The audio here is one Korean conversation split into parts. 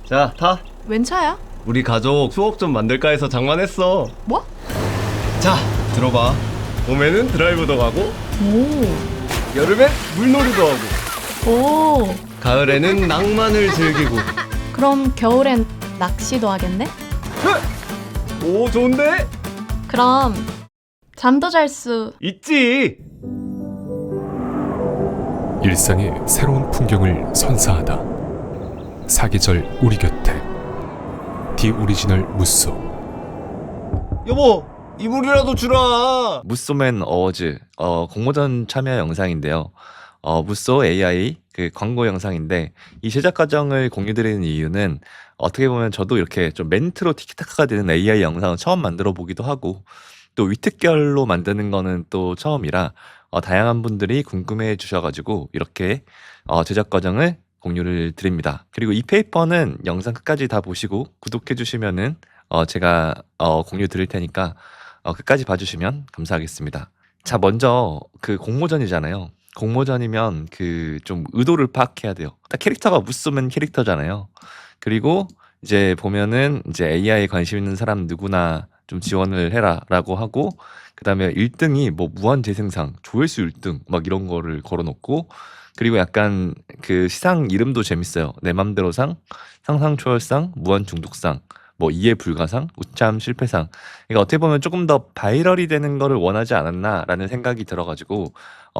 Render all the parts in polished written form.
자, 타. 웬 차야? 우리 가족 추억 좀 만들까 해서 장만했어. 뭐? 자, 들어봐. 봄에는 드라이브도 가고, 오. 여름엔 물놀이도 하고, 오. 가을에는 낭만을 즐기고. 그럼 겨울엔 낚시도 하겠네? 오, 좋은데? 그럼 잠도 잘 수. 있지. 일상의 새로운 풍경을 선사하다. 사계절 우리 곁에 디 오리지널 무쏘. 여보, 이불이라도 주라. 무쏘맨 어워즈 공모전 참여 영상인데요. 무쏘 AI 그 광고 영상인데 이 제작 과정을 공유드리는 이유는 어떻게 보면 저도 이렇게 좀 멘트로 티키타카가 되는 AI 영상을 처음 만들어 보기도 하고 또 위특결로 만드는 거는 또 처음이라 다양한 분들이 궁금해 주셔가지고 이렇게 제작 과정을 공유를 드립니다. 그리고 이 페이퍼는 영상 끝까지 다 보시고 구독해 주시면은 제가 공유 드릴 테니까 끝까지 봐주시면 감사하겠습니다. 자, 먼저 그 공모전이잖아요. 공모전이면 그 좀 의도를 파악해야 돼요. 딱 캐릭터가 무쏘맨 캐릭터잖아요. 그리고 이제 보면은 이제 AI에 관심 있는 사람 누구나 좀 지원을 해라라고 하고 그다음에 1등이 뭐 무한 재생상, 조회수 1등 막 이런 거를 걸어놓고 그리고 약간 그 시상 이름도 재밌어요. 내 맘대로상, 상상 초월상, 무한 중독상, 뭐 이해 불가상, 우참 실패상. 그러니까 어떻게 보면 조금 더 바이럴이 되는 거를 원하지 않았나라는 생각이 들어가지고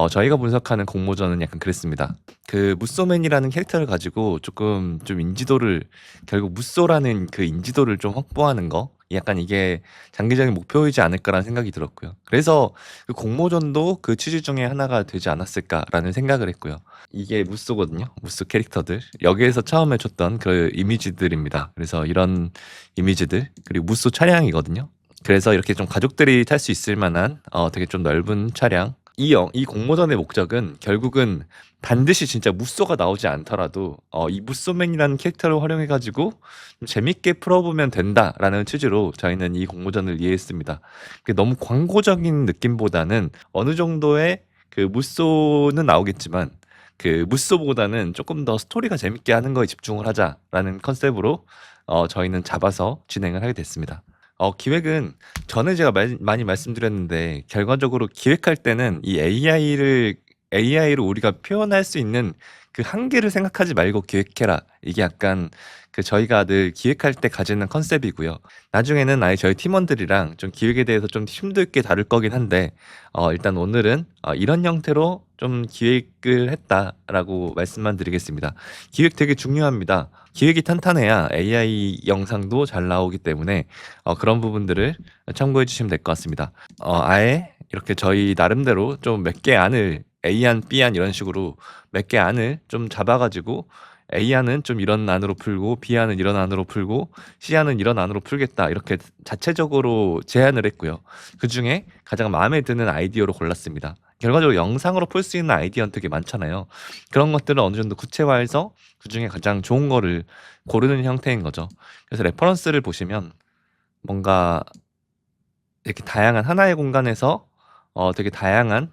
저희가 분석하는 공모전은 약간 그랬습니다. 그 무쏘맨이라는 캐릭터를 가지고 조금 좀 인지도를 결국 무쏘라는 그 인지도를 좀 확보하는 거 약간 이게 장기적인 목표이지 않을까라는 생각이 들었고요. 그래서 그 공모전도 그 취지 중에 하나가 되지 않았을까라는 생각을 했고요. 이게 무쏘거든요. 무쏘 캐릭터들 여기에서 처음에 줬던 그 이미지들입니다. 그래서 이런 이미지들 그리고 무쏘 차량이거든요. 그래서 이렇게 좀 가족들이 탈 수 있을 만한 되게 좀 넓은 차량. 이 공모전의 목적은 결국은 반드시 진짜 무쏘가 나오지 않더라도 이 무쏘맨이라는 캐릭터를 활용해가지고 좀 재밌게 풀어보면 된다라는 취지로 저희는 이 공모전을 이해했습니다. 너무 광고적인 느낌보다는 어느 정도의 그 무쏘는 나오겠지만 그 무쏘보다는 조금 더 스토리가 재밌게 하는 거에 집중을 하자라는 컨셉으로 저희는 잡아서 진행을 하게 됐습니다. 기획은 전에 제가 많이 말씀드렸는데 결과적으로 기획할 때는 이 AI로 우리가 표현할 수 있는 그 한계를 생각하지 말고 기획해라. 이게 약간 그 저희가 늘 기획할 때 가지는 컨셉이고요. 나중에는 아예 저희 팀원들이랑 좀 기획에 대해서 좀 힘도 있게 다룰 거긴 한데 일단 오늘은 이런 형태로 좀 기획을 했다라고 말씀만 드리겠습니다. 기획 되게 중요합니다. 기획이 탄탄해야 AI 영상도 잘 나오기 때문에 그런 부분들을 참고해 주시면 될 것 같습니다. 아예 이렇게 저희 나름대로 좀 몇 개 안을 A안, B안 이런 식으로 몇 개 안을 좀 잡아가지고 A안은 좀 이런 안으로 풀고 B안은 이런 안으로 풀고 C안은 이런 안으로 풀겠다 이렇게 자체적으로 제안을 했고요. 그 중에 가장 마음에 드는 아이디어로 골랐습니다. 결과적으로 영상으로 풀 수 있는 아이디어는 되게 많잖아요. 그런 것들을 어느 정도 구체화해서 그 중에 가장 좋은 거를 고르는 형태인 거죠. 그래서 레퍼런스를 보시면 뭔가 이렇게 다양한 하나의 공간에서 되게 다양한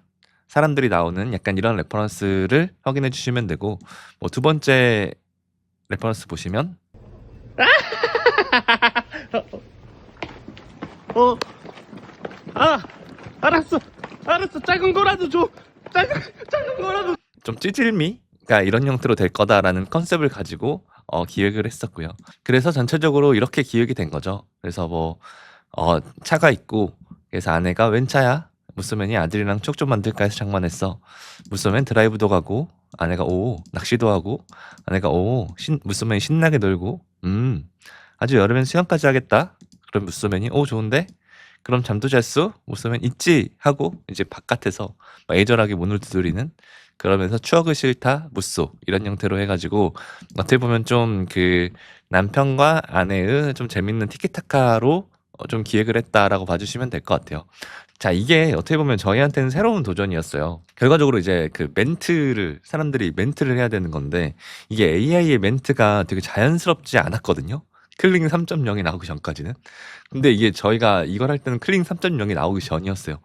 사람들이 나오는 약간 이런 레퍼런스를 확인해 주시면 되고 뭐 두 번째 레퍼런스 보시면 알았어. 작은 거라도 줘. 작은 거라도. 좀 찌질미가 이런 형태로 될 거다라는 컨셉을 가지고 기획을 했었고요. 그래서 전체적으로 이렇게 기획이 된 거죠. 그래서 뭐 차가 있고 그래서 아내가 웬 차야? 무쏘맨이 아들이랑 추억 좀 만들까 해서 장만했어. 무쏘맨 드라이브도 가고 아내가 오 낚시도 하고 아내가 오 무쏘맨이 신나게 놀고 아주 여름엔 수영까지 하겠다. 그럼 무쏘맨이 오 좋은데? 그럼 잠도 잘 수? 무쏘맨 있지? 하고 이제 바깥에서 막 애절하게 문을 두드리는 그러면서 추억을 싫다 무쏘 이런 형태로 해가지고 어떻게 보면 좀 그 남편과 아내의 좀 재밌는 티키타카로 좀 기획을 했다라고 봐주시면 될 것 같아요. 자, 이게 어떻게 보면 저희한테는 새로운 도전이었어요. 결과적으로 이제 그 사람들이 멘트를 해야 되는 건데, 이게 AI의 멘트가 되게 자연스럽지 않았거든요. 클링 3.0이 나오기 전까지는. 근데 이게 저희가 이걸 할 때는 클링 3.0이 나오기 전이었어요.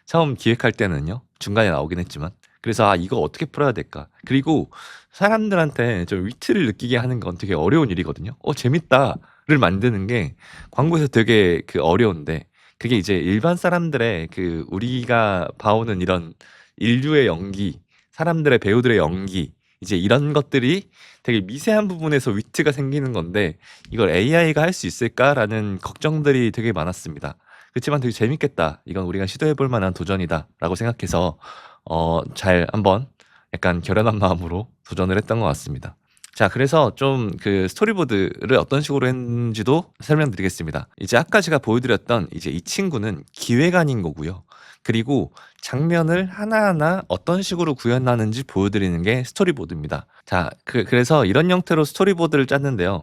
처음 기획할 때는요. 중간에 나오긴 했지만. 그래서 이거 어떻게 풀어야 될까? 그리고 사람들한테 좀 위트를 느끼게 하는 건 되게 어려운 일이거든요. 재밌다를 만드는 게 광고에서 되게 어려운데 그게 이제 일반 사람들의 우리가 봐오는 이런 인류의 연기, 사람들의 배우들의 연기 이제 이런 것들이 되게 미세한 부분에서 위트가 생기는 건데 이걸 AI가 할 수 있을까라는 걱정들이 되게 많았습니다. 그렇지만 되게 재밌겠다. 이건 우리가 시도해 볼 만한 도전이다라고 생각해서 잘 한번 약간 결연한 마음으로 도전을 했던 것 같습니다. 자, 그래서 좀 스토리보드를 어떤 식으로 했는지도 설명드리겠습니다. 이제 아까 제가 보여드렸던 이제 이 친구는 기획안인 거고요. 그리고 장면을 하나하나 어떤 식으로 구현하는지 보여드리는 게 스토리보드입니다. 자, 그래서 이런 형태로 스토리보드를 짰는데요.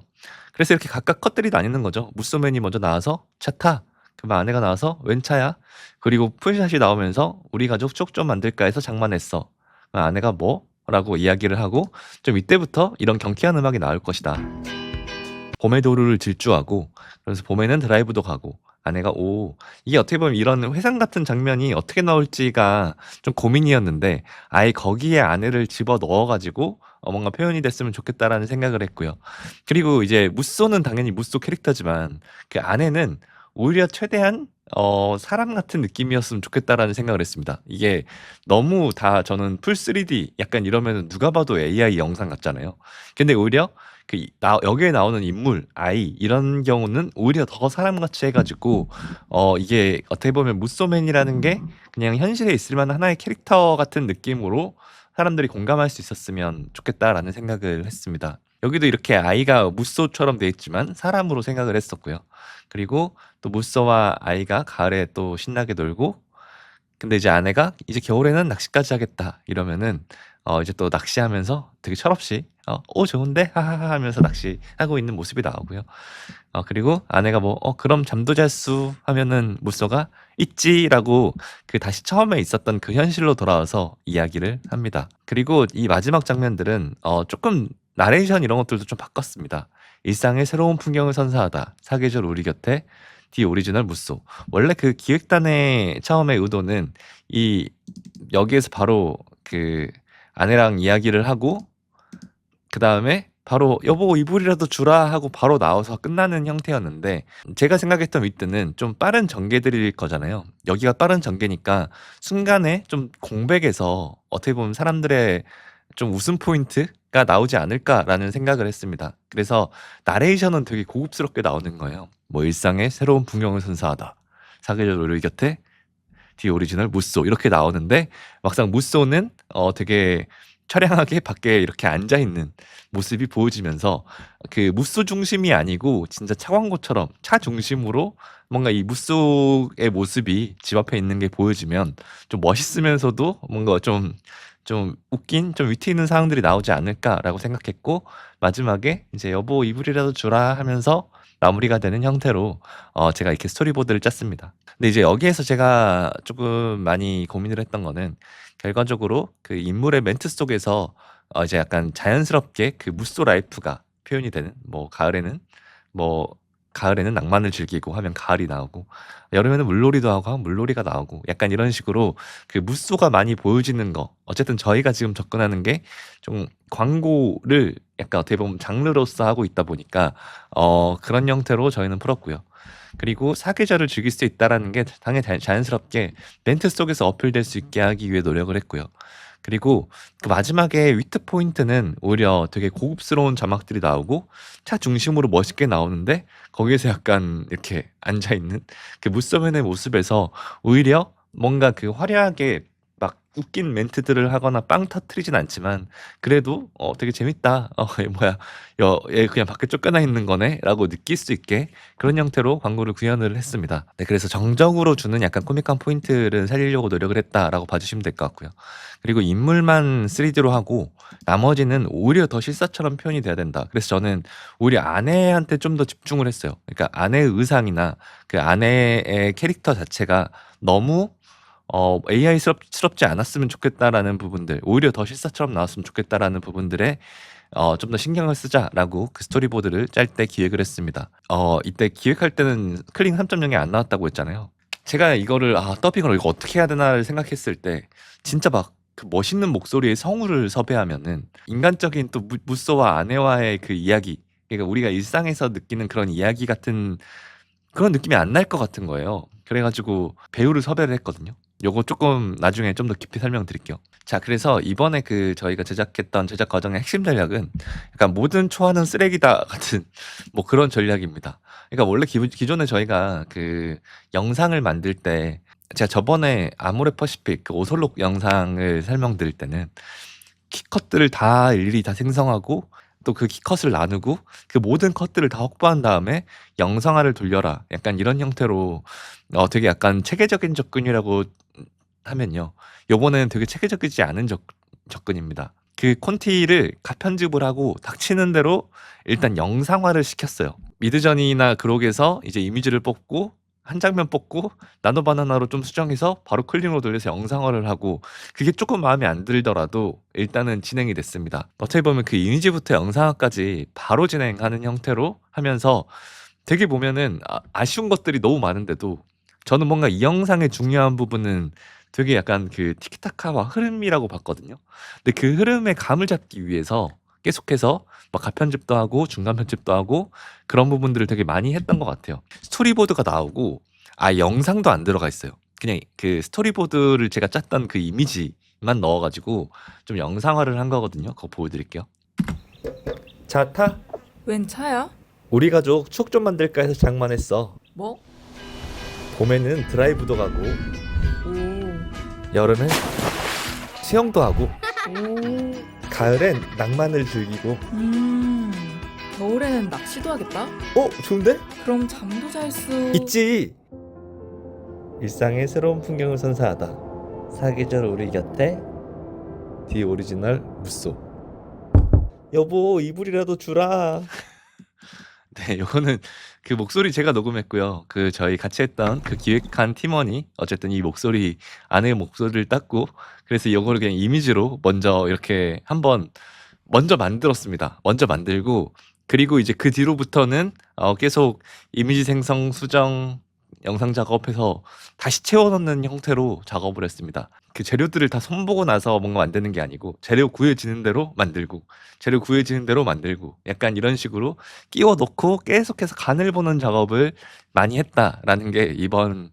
그래서 이렇게 각각 컷들이 나뉘는 거죠. 무쏘맨이 먼저 나와서 차 타. 그럼 아내가 나와서 웬 차야? 그리고 풀샷이 나오면서 우리 가족 쪽 좀 만들까 해서 장만했어. 아내가 뭐? 라고 이야기를 하고 좀 이때부터 이런 경쾌한 음악이 나올 것이다. 봄의 도로를 질주하고 그래서 봄에는 드라이브도 가고 아내가 이게 어떻게 보면 이런 회상 같은 장면이 어떻게 나올지가 좀 고민이었는데 아예 거기에 아내를 집어 넣어가지고 뭔가 표현이 됐으면 좋겠다라는 생각을 했고요. 그리고 이제 무쏘는 당연히 무쏘 캐릭터지만 그 아내는 오히려 최대한 사람 같은 느낌이었으면 좋겠다라는 생각을 했습니다. 이게 너무 다 저는 풀 3D 약간 이러면 누가 봐도 AI 영상 같잖아요. 근데 오히려 여기에 나오는 인물, 아이 이런 경우는 오히려 더 사람같이 해가지고 이게 어떻게 보면 무쏘맨이라는 게 그냥 현실에 있을 만한 하나의 캐릭터 같은 느낌으로 사람들이 공감할 수 있었으면 좋겠다라는 생각을 했습니다. 여기도 이렇게 아이가 무쏘처럼 돼 있지만 사람으로 생각을 했었고요. 그리고 또 무쏘와 아이가 가을에 또 신나게 놀고 근데 이제 아내가 이제 겨울에는 낚시까지 하겠다 이러면은 이제 또 낚시하면서 되게 철없이 좋은데 하하하 하면서 낚시하고 있는 모습이 나오고요. 그리고 아내가 그럼 잠도 잘 수 하면은 무쏘가 있지라고 다시 처음에 있었던 그 현실로 돌아와서 이야기를 합니다. 그리고 이 마지막 장면들은 조금 나레이션 이런 것들도 좀 바꿨습니다. 일상의 새로운 풍경을 선사하다. 사계절 우리 곁에 디 오리지널 무쏘. 원래 기획단의 처음의 의도는 여기에서 바로 아내랑 이야기를 하고 그 다음에 바로 여보 이불이라도 주라 하고 바로 나와서 끝나는 형태였는데 제가 생각했던 위트는 좀 빠른 전개들일 거잖아요. 여기가 빠른 전개니까 순간에 좀 공백에서 어떻게 보면 사람들의 좀 웃음 포인트가 나오지 않을까라는 생각을 했습니다. 그래서 나레이션은 되게 고급스럽게 나오는 거예요. 일상의 새로운 풍경을 선사하다. 사계절 우리 곁에 디 오리지널 무쏘 이렇게 나오는데 막상 무쏘는 되게 처량하게 밖에 이렇게 앉아 있는 모습이 보여지면서 무쏘 중심이 아니고 진짜 차 광고처럼 차 중심으로 뭔가 이 무쏘의 모습이 집 앞에 있는 게 보여지면 좀 멋있으면서도 뭔가 좀 웃긴 좀 위트 있는 상황들이 나오지 않을까라고 생각했고 마지막에 이제 여보 이불이라도 주라 하면서 마무리가 되는 형태로 제가 이렇게 스토리보드를 짰습니다. 근데 이제 여기에서 제가 조금 많이 고민을 했던 거는 결과적으로 인물의 멘트 속에서 이제 약간 자연스럽게 무쏘 라이프가 표현이 되는 가을에는 낭만을 즐기고 하면 가을이 나오고 여름에는 물놀이도 하고 하면 물놀이가 나오고 약간 이런 식으로 무쏘가 많이 보여지는 거 어쨌든 저희가 지금 접근하는 게 좀 광고를 약간 어떻게 보면 장르로서 하고 있다 보니까 그런 형태로 저희는 풀었고요. 그리고 사계절을 즐길 수 있다라는 게 당연히 자연스럽게 멘트 속에서 어필될 수 있게 하기 위해 노력을 했고요. 그리고 마지막에 위트 포인트는 오히려 되게 고급스러운 자막들이 나오고 차 중심으로 멋있게 나오는데 거기에서 약간 이렇게 앉아있는 무쏘맨의 모습에서 오히려 뭔가 화려하게 막 웃긴 멘트들을 하거나 빵 터트리진 않지만 그래도 되게 재밌다. 얘 그냥 밖에 쫓겨나 있는 거네 라고 느낄 수 있게 그런 형태로 광고를 구현을 했습니다. 네, 그래서 정적으로 주는 약간 코믹한 포인트를 살리려고 노력을 했다라고 봐주시면 될 것 같고요. 그리고 인물만 3D로 하고 나머지는 오히려 더 실사처럼 표현이 돼야 된다. 그래서 저는 오히려 아내한테 좀 더 집중을 했어요. 그러니까 아내의 의상이나 아내의 캐릭터 자체가 너무 AI스럽지 않았으면 좋겠다라는 부분들, 오히려 더 실사처럼 나왔으면 좋겠다라는 부분들에 좀 더 신경을 쓰자라고 스토리보드를 짤 때 기획을 했습니다. 이때 기획할 때는 클링 3.0이 안 나왔다고 했잖아요. 제가 이거를 더빙을 이거 어떻게 해야 되나를 생각했을 때 진짜 막 그 멋있는 목소리의 성우를 섭외하면은 인간적인 또 무쏘와 아내와의 그 이야기, 그러니까 우리가 일상에서 느끼는 그런 이야기 같은 그런 느낌이 안 날 것 같은 거예요. 그래가지고 배우를 섭외를 했거든요. 요거 조금 나중에 좀 더 깊이 설명드릴게요. 자, 그래서 이번에 그 저희가 제작했던 제작 과정의 핵심 전략은 약간 모든 초안은 쓰레기다 같은 뭐 그런 전략입니다. 그러니까 원래 기존에 저희가 그 영상을 만들 때 제가 저번에 아모레퍼시픽 그 오설록 영상을 설명드릴 때는 키컷들을 다 일일이 다 생성하고 또 그 키컷을 나누고 그 모든 컷들을 다 확보한 다음에 영상화를 돌려라. 약간 이런 형태로 되게 약간 체계적인 접근이라고 하면요. 요번에는 되게 체계적이지 않은 접근입니다. 그 콘티를 가편집을 하고 닥치는 대로 일단 영상화를 시켰어요. 미드저니나 그록에서 이제 이미지를 뽑고 한 장면 뽑고 나노바나나로 좀 수정해서 바로 클릭으로 돌려서 영상화를 하고 그게 조금 마음에 안 들더라도 일단은 진행이 됐습니다. 어떻게 보면 그 이미지부터 영상화까지 바로 진행하는 형태로 하면서 되게 보면은 아쉬운 것들이 너무 많은데도 저는 뭔가 이 영상의 중요한 부분은 되게 약간 그 티키타카와 흐름이라고 봤거든요. 근데 그 흐름의 감을 잡기 위해서 계속해서 막 가편집도 하고 중간 편집도 하고 그런 부분들을 되게 많이 했던 것 같아요. 스토리보드가 나오고 영상도 안 들어가 있어요. 그냥 그 스토리보드를 제가 짰던 그 이미지만 넣어가지고 좀 영상화를 한 거거든요. 그거 보여드릴게요. 자, 타. 웬 차야? 우리 가족 추억 좀 만들까 해서 장만했어. 뭐? 봄에는 드라이브도 가고 오. 여름엔 수영도 하고 오. 가을엔 낭만을 즐기고. 겨울에는 낚시도 하겠다? 좋은데? 그럼 잠도 잘 수... 있지. 일상의 새로운 풍경을 선사하다. 사계절 우리 곁에 디 오리지널 무쏘. 여보, 이불이라도 주라. 네, 요거는 그 목소리 제가 녹음했고요. 그 저희 같이 했던 그 기획한 팀원이 어쨌든 이 목소리 아내의 목소리를 땄고 그래서 요거를 그냥 이미지로 먼저 이렇게 한번 먼저 만들었습니다. 먼저 만들고 그리고 이제 그 뒤로부터는 계속 이미지 생성, 수정, 영상 작업해서 다시 채워넣는 형태로 작업을 했습니다. 그 재료들을 다 손보고 나서 뭔가 만드는 게 아니고 재료 구해지는 대로 만들고 재료 구해지는 대로 만들고 약간 이런 식으로 끼워 넣고 계속해서 간을 보는 작업을 많이 했다라는 게 이번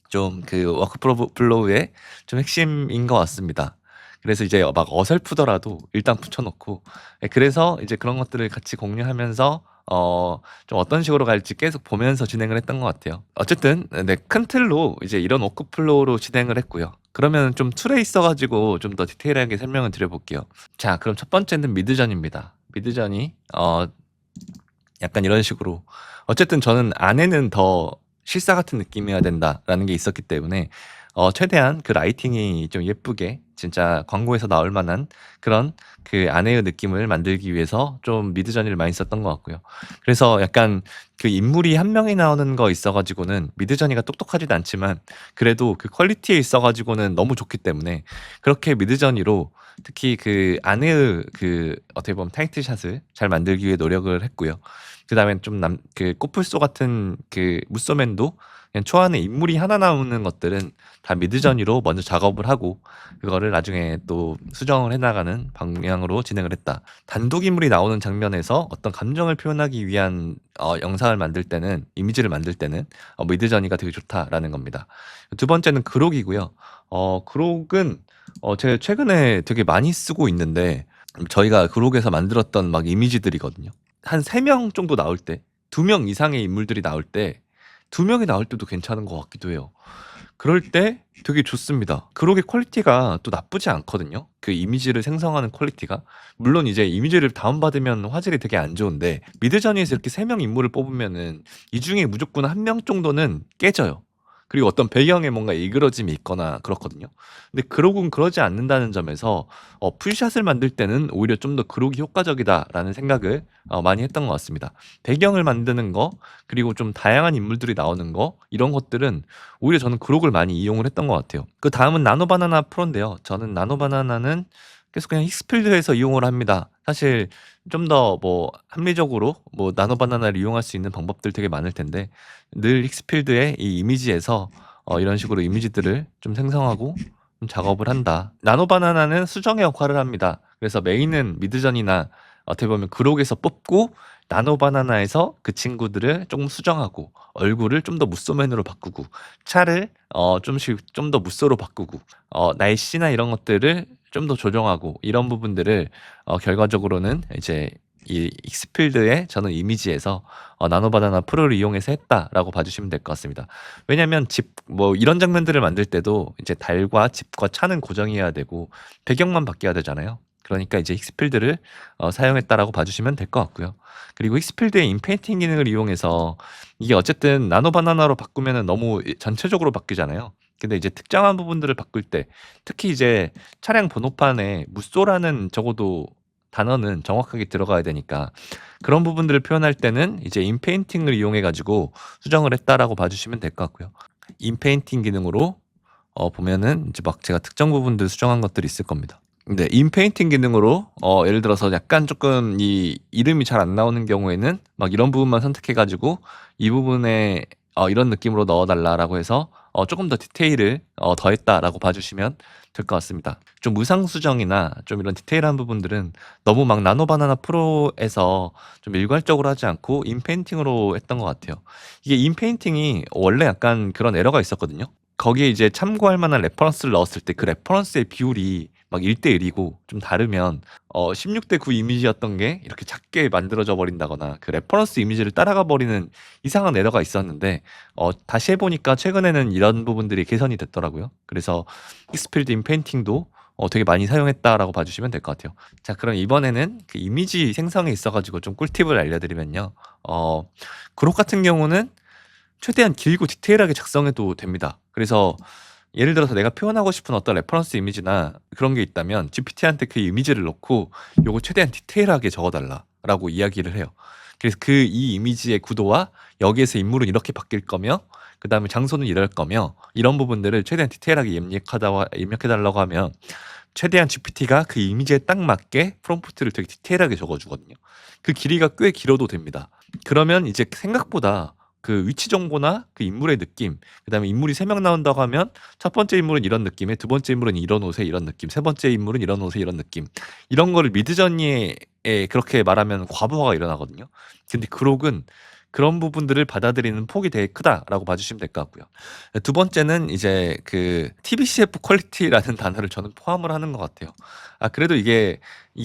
좀 그 워크플로우의 좀 핵심인 것 같습니다. 그래서 이제 막 어설프더라도 일단 붙여놓고 그래서 이제 그런 것들을 같이 공유하면서 좀 어떤 식으로 갈지 계속 보면서 진행을 했던 것 같아요. 어쨌든 네, 큰 틀로 이제 이런 워크플로우로 진행을 했고요. 그러면 좀 툴에 있어가지고 좀 더 디테일하게 설명을 드려볼게요. 자, 그럼 첫 번째는 미드전입니다. 미드전이 약간 이런 식으로 어쨌든 저는 안에는 더 실사 같은 느낌이어야 된다라는 게 있었기 때문에 최대한 그 라이팅이 좀 예쁘게 진짜 광고에서 나올 만한 그런 그 아내의 느낌을 만들기 위해서 좀 미드저니를 많이 썼던 것 같고요. 그래서 약간 그 인물이 한 명이 나오는 거 있어가지고는 미드저니가 똑똑하지도 않지만 그래도 그 퀄리티에 있어가지고는 너무 좋기 때문에 그렇게 미드저니로 특히 그 아내의 그 어떻게 보면 타이틀샷을 잘 만들기 위해 노력을 했고요. 그 다음에 좀 그 코뿔소 같은 그 무쏘맨도 그냥 초안에 인물이 하나 나오는 것들은 다 미드저니로 먼저 작업을 하고 그거를 나중에 또 수정을 해나가는 방향으로 진행을 했다. 단독 인물이 나오는 장면에서 어떤 감정을 표현하기 위한 영상을 만들 때는 이미지를 만들 때는 미드저니가 되게 좋다라는 겁니다. 두 번째는 그록이고요. 그록은 제가 최근에 되게 많이 쓰고 있는데 저희가 그록에서 만들었던 막 이미지들이거든요. 한 3명 정도 나올 때 2명 이상의 인물들이 나올 때 2명이 나올 때도 괜찮은 것 같기도 해요. 그럴 때 되게 좋습니다. 그록의 퀄리티가 또 나쁘지 않거든요. 그 이미지를 생성하는 퀄리티가. 물론 이제 이미지를 다운받으면 화질이 되게 안 좋은데 미드저니에서 이렇게 3명 인물을 뽑으면은 이 중에 무조건 1명 정도는 깨져요. 그리고 어떤 배경에 뭔가 일그러짐이 있거나 그렇거든요. 근데 그록은 그러지 않는다는 점에서 풀샷을 만들 때는 오히려 좀 더 그록이 효과적이다라는 생각을 많이 했던 것 같습니다. 배경을 만드는 거 그리고 좀 다양한 인물들이 나오는 거 이런 것들은 오히려 저는 그록을 많이 이용을 했던 것 같아요. 그 다음은 나노바나나 프로인데요. 저는 나노바나나는 계속 그냥 힉스필드에서 이용을 합니다. 사실 좀 더 뭐 합리적으로 뭐 나노바나나를 이용할 수 있는 방법들 되게 많을 텐데 늘 힉스필드의 이 이미지에서 이런 식으로 이미지들을 좀 생성하고 좀 작업을 한다. 나노바나나는 수정의 역할을 합니다. 그래서 메인은 미드전이나 어떻게 보면 그록에서 뽑고 나노바나나에서 그 친구들을 조금 수정하고 얼굴을 좀 더 무쏘맨으로 바꾸고 차를 좀씩 좀 더 무쏘로 바꾸고 날씨나 이런 것들을 좀 더 조정하고 이런 부분들을 결과적으로는 이제 이 익스필드의 저는 이미지에서 나노바나나 프로를 이용해서 했다라고 봐주시면 될 것 같습니다. 왜냐면 집 뭐 이런 장면들을 만들 때도 이제 달과 집과 차는 고정이어야 되고 배경만 바뀌어야 되잖아요. 그러니까 이제 익스필드를 사용했다라고 봐주시면 될 것 같고요. 그리고 익스필드의 인페인팅 기능을 이용해서 이게 어쨌든 나노바나나로 바꾸면은 너무 전체적으로 바뀌잖아요. 근데 이제 특정한 부분들을 바꿀 때 특히 이제 차량 번호판에 무쏘라는 적어도 단어는 정확하게 들어가야 되니까 그런 부분들을 표현할 때는 이제 인페인팅을 이용해 가지고 수정을 했다라고 봐주시면 될 것 같고요. 인페인팅 기능으로 보면은 이제 막 제가 특정 부분들 수정한 것들이 있을 겁니다. 네, 인페인팅 기능으로 예를 들어서 약간 조금 이 이름이 잘 안 나오는 경우에는 막 이런 부분만 선택해 가지고 이 부분에 이런 느낌으로 넣어달라라고 해서 조금 더 디테일을 더했다라고 봐주시면 될 것 같습니다. 좀 무상 수정이나 좀 이런 디테일한 부분들은 너무 막 나노바나나 프로에서 좀 일괄적으로 하지 않고 인페인팅으로 했던 것 같아요. 이게 인페인팅이 원래 약간 그런 에러가 있었거든요. 거기에 이제 참고할 만한 레퍼런스를 넣었을 때 그 레퍼런스의 비율이 막 1대1이고 좀 다르면 16대9 이미지였던 게 이렇게 작게 만들어져 버린다거나 그 레퍼런스 이미지를 따라가 버리는 이상한 에러가 있었는데 다시 해보니까 최근에는 이런 부분들이 개선이 됐더라고요. 그래서 익스필드 인페인팅도 되게 많이 사용했다라고 봐주시면 될 것 같아요. 자, 그럼 이번에는 그 이미지 생성에 있어가지고 좀 꿀팁을 알려드리면요. 그룹 같은 경우는 최대한 길고 디테일하게 작성해도 됩니다. 그래서 예를 들어서 내가 표현하고 싶은 어떤 레퍼런스 이미지나 그런 게 있다면 GPT한테 그 이미지를 넣고 요거 최대한 디테일하게 적어달라라고 이야기를 해요. 그래서 그 이 이미지의 구도와 여기에서 인물은 이렇게 바뀔 거며 그 다음에 장소는 이럴 거며 이런 부분들을 최대한 디테일하게 입력해달라고 하면 최대한 GPT가 그 이미지에 딱 맞게 프롬프트를 되게 디테일하게 적어주거든요. 그 길이가 꽤 길어도 됩니다. 그러면 이제 생각보다 그 위치 정보나 그 인물의 느낌, 그다음에 인물이 3명 나온다고 하면 첫 번째 인물은 이런 느낌에, 두 번째 인물은 이런 옷에 이런 느낌, 세 번째 인물은 이런 옷에 이런 느낌. 이런 거를 미드저니에 그렇게 말하면 과부하가 일어나거든요. 근데 그록은 그런 부분들을 받아들이는 폭이 되게 크다라고 봐주시면 될 것 같고요. 두 번째는 이제 그 TBCF 퀄리티라는 단어를 저는 포함을 하는 것 같아요. 그래도 이게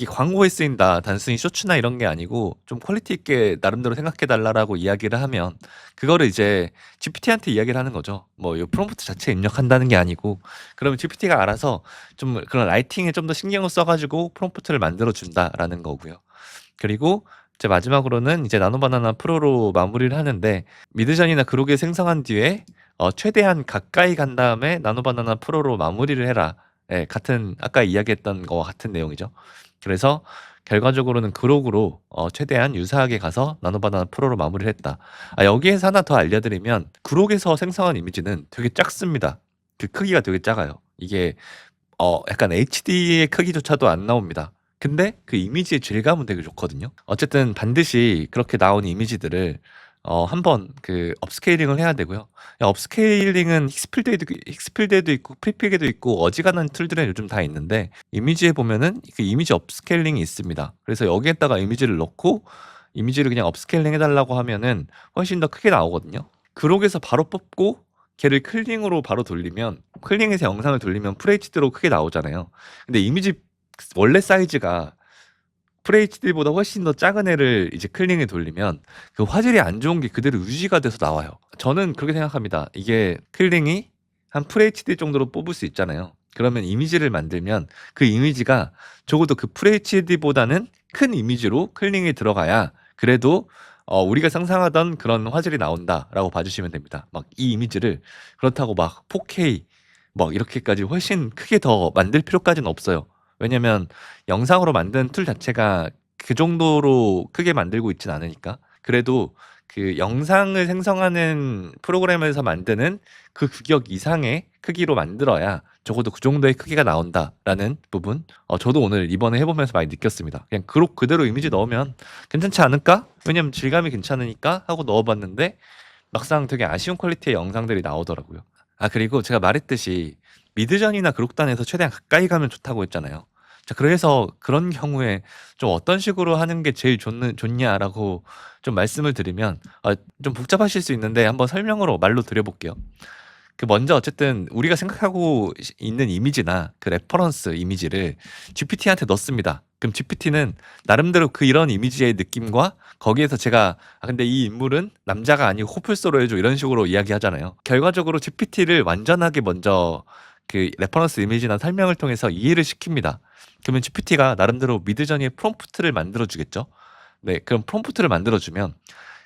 광고에 쓰인다. 단순히 쇼츠나 이런 게 아니고 좀 퀄리티 있게 나름대로 생각해 달라라고 이야기를 하면 그거를 이제 GPT한테 이야기를 하는 거죠. 뭐 이 프롬프트 자체에 입력한다는 게 아니고 그러면 GPT가 알아서 좀 그런 라이팅에 좀 더 신경을 써가지고 프롬프트를 만들어 준다라는 거고요. 그리고 이제 마지막으로는 이제 나노바나나 프로로 마무리를 하는데 미드전이나 그록에 생성한 뒤에 최대한 가까이 간 다음에 나노바나나 프로로 마무리를 해라. 예, 같은 아까 이야기했던 거와 같은 내용이죠. 그래서 결과적으로는 그록으로 최대한 유사하게 가서 나노바나나 프로로 마무리를 했다. 여기에서 하나 더 알려드리면 그록에서 생성한 이미지는 되게 작습니다. 그 크기가 되게 작아요. 이게 약간 HD의 크기조차도 안 나옵니다. 근데 그 이미지의 질감은 되게 좋거든요. 어쨌든 반드시 그렇게 나온 이미지들을 한번 그 업스케일링을 해야 되고요. 업스케일링은 힉스필드에도 있고 프리픽에도 있고 어지간한 툴들은 요즘 다 있는데 이미지에 보면은 그 이미지 업스케일링이 있습니다. 그래서 여기에다가 이미지를 넣고 이미지를 그냥 업스케일링 해달라고 하면은 훨씬 더 크게 나오거든요. 그록에서 바로 뽑고 걔를 클링으로 바로 돌리면 클링해서 영상을 돌리면 FHD로 크게 나오잖아요. 근데 이미지 원래 사이즈가 FHD보다 훨씬 더 작은 애를 이제 클링에 돌리면 그 화질이 안 좋은 게 그대로 유지가 돼서 나와요. 저는 그렇게 생각합니다. 이게 클링이 한 FHD 정도로 뽑을 수 있잖아요. 그러면 이미지를 만들면 그 이미지가 적어도 그 FHD보다는 큰 이미지로 클링이 들어가야 그래도 우리가 상상하던 그런 화질이 나온다라고 봐주시면 됩니다. 막 이 이미지를 그렇다고 막 4K 막 이렇게까지 훨씬 크게 더 만들 필요까지는 없어요. 왜냐면 영상으로 만든 툴 자체가 그 정도로 크게 만들고 있진 않으니까. 그래도 그 영상을 생성하는 프로그램에서 만드는 그 규격 이상의 크기로 만들어야 적어도 그 정도의 크기가 나온다라는 부분 저도 오늘 이번에 해보면서 많이 느꼈습니다. 그냥 그록 그대로 이미지 넣으면 괜찮지 않을까? 왜냐면 질감이 괜찮으니까 하고 넣어봤는데 막상 되게 아쉬운 퀄리티의 영상들이 나오더라고요. 그리고 제가 말했듯이 미드전이나 그룹단에서 최대한 가까이 가면 좋다고 했잖아요. 자, 그래서 그런 경우에 좀 어떤 식으로 하는 게 제일 좋냐라고 좀 말씀을 드리면 좀 복잡하실 수 있는데 한번 설명으로 말로 드려볼게요. 그 먼저 어쨌든 우리가 생각하고 있는 이미지나 그 레퍼런스 이미지를 GPT한테 넣습니다. 그럼 GPT는 나름대로 그 이런 이미지의 느낌과 거기에서 제가 근데 이 인물은 남자가 아니고 호플소로 해줘 이런 식으로 이야기하잖아요. 결과적으로 GPT를 완전하게 먼저 그 레퍼런스 이미지나 설명을 통해서 이해를 시킵니다. 그러면 GPT가 나름대로 미드저니의 프롬프트를 만들어주겠죠. 네, 그럼 프롬프트를 만들어주면